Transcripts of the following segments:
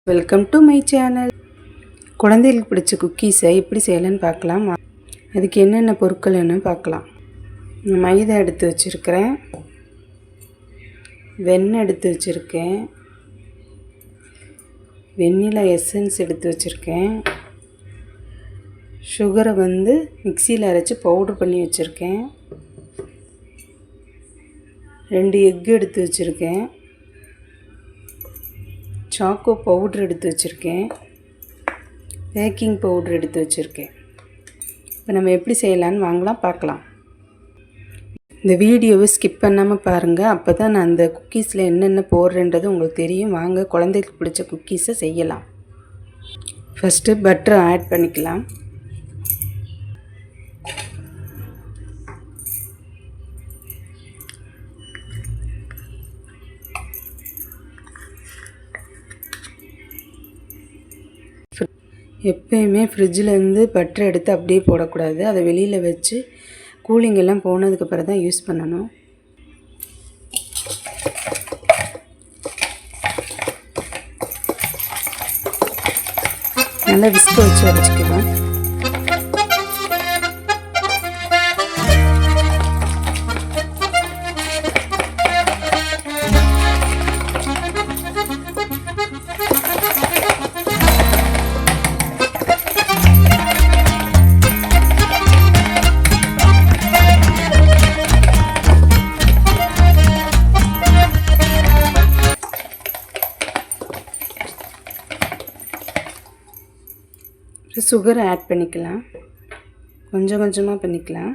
Welcome to my channel. குழந்தைகளுக்கு பிடிச்ச குக்கீஸை எப்படி செய்யலான்னு பார்க்கலாம். அதுக்கு என்னென்ன பொருட்கள் என்னன்னு பார்க்கலாம். மைதா எடுத்து வச்சுருக்கிறேன், வெண்ணெய் எடுத்து வச்சுருக்கேன், வெண்ணிலா எசன்ஸ் எடுத்து வச்சுருக்கேன், சுகரை மிக்சியில் அரைச்சி பவுடர் பண்ணி வச்சுருக்கேன், 2 எக் எடுத்து வச்சுருக்கேன், சாக்கோ பவுட்ரு எடுத்து வச்சுருக்கேன், பேக்கிங் பவுட்ரு எடுத்து வச்சுருக்கேன். இப்போ நம்ம எப்படி செய்யலான்னு வாங்கலாம் பார்க்கலாம். இந்த வீடியோவை ஸ்கிப் பண்ணாமல் பாருங்கள். அப்போ தான் நான் அந்த குக்கீஸில் என்னென்ன போடுறேன்றது உங்களுக்கு தெரியும். வாங்க குழந்தைகளுக்கு பிடிச்ச குக்கீஸை செய்யலாம். ஃபஸ்ட்டு பட்டரை ஆட் பண்ணிக்கலாம். எப்பயுமே ஃப்ரிட்ஜிலேருந்து பட்டரை எடுத்து அப்படியே போடக்கூடாது. அதை வெளியில் வச்சு கூலிங் எல்லாம் போனதுக்கப்புறம் தான் யூஸ் பண்ணணும். நல்லா விஸ்க் வச்சு அரைச்சிக்கலாம். சுகரை ஆட் பண்ணிக்கலாம். கொஞ்சம் கொஞ்சமாக பண்ணிக்கலாம்.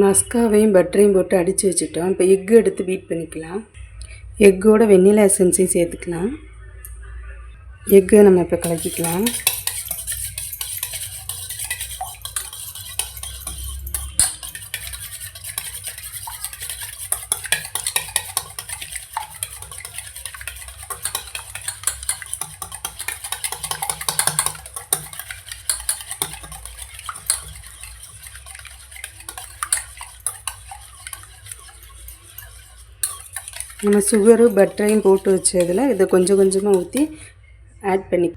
மஸ்காவையும் பட்டரையும் போட்டு அடித்து வச்சுட்டோம். இப்போ எக்கு எடுத்து பீட் பண்ணிக்கலாம். எக்கோட வெண்ணிலா எசன்ஸையும் சேர்த்துக்கலாம். எக்கை நம்ம இப்போ கலக்கிக்கலாம். நம்ம சுகரு பட்டரையும் போட்டு வச்சதில் இதை கொஞ்சம் கொஞ்சமாக ஊற்றி ஆட் பண்ணி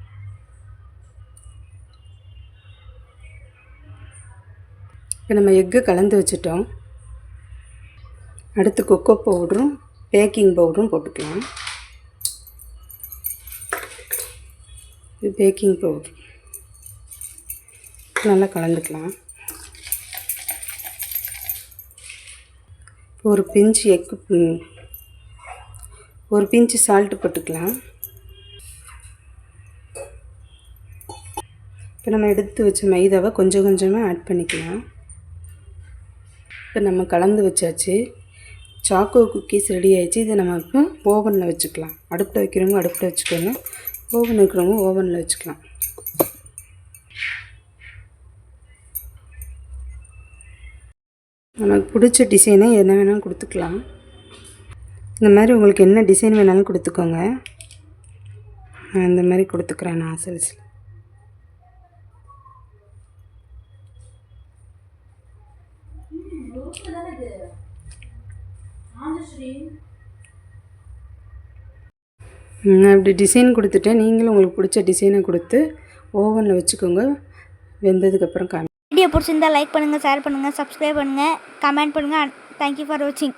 இப்போ நம்ம எக்கு கலந்து வச்சுட்டோம். அடுத்து கொக்கோ பவுடரும் பேக்கிங் பவுடரும் போட்டுக்கலாம். இது பேக்கிங் பவுட்ரு நல்லா கலந்துக்கலாம். ஒரு பிஞ்சு சால்ட்டு போட்டுக்கலாம். இப்போ நம்ம எடுத்து வச்ச மைதாவை கொஞ்சம் கொஞ்சமாக ஆட் பண்ணிக்கலாம். இப்போ நம்ம கலந்து வச்சாச்சு. சாக்கோ குக்கீஸ் ரெடி ஆகிடுச்சு. இதை நம்ம இப்போ ஓவனில் வச்சுக்கலாம். அடுப்பில் வைக்கிறவங்க அடுப்பில் வச்சுக்கோங்க, ஓவன் வைக்கிறவங்க ஓவனில் வச்சுக்கலாம். நமக்கு பிடிச்ச டிசைனை என்ன வேணாலும் கொடுத்துக்கலாம். இந்த மாதிரி உங்களுக்கு என்ன டிசைன் வேணாலும் கொடுத்துக்கோங்க. நான் இந்த மாதிரி கொடுத்துக்கிறேன். நான் சைஸில் அப்படி டிசைன் கொடுத்துட்டேன். நீங்களும் உங்களுக்கு பிடிச்ச டிசைனை கொடுத்து ஓவனில் வச்சுக்கோங்க. வெந்ததுக்கப்புறம் வீடியோ பிடிச்சிருந்தால் லைக் பண்ணுங்கள், ஷேர் பண்ணுங்கள், சப்ஸ்கிரைப் பண்ணுங்கள், கமெண்ட் பண்ணுங்கள். தேங்க்யூ ஃபார் வாட்சிங்.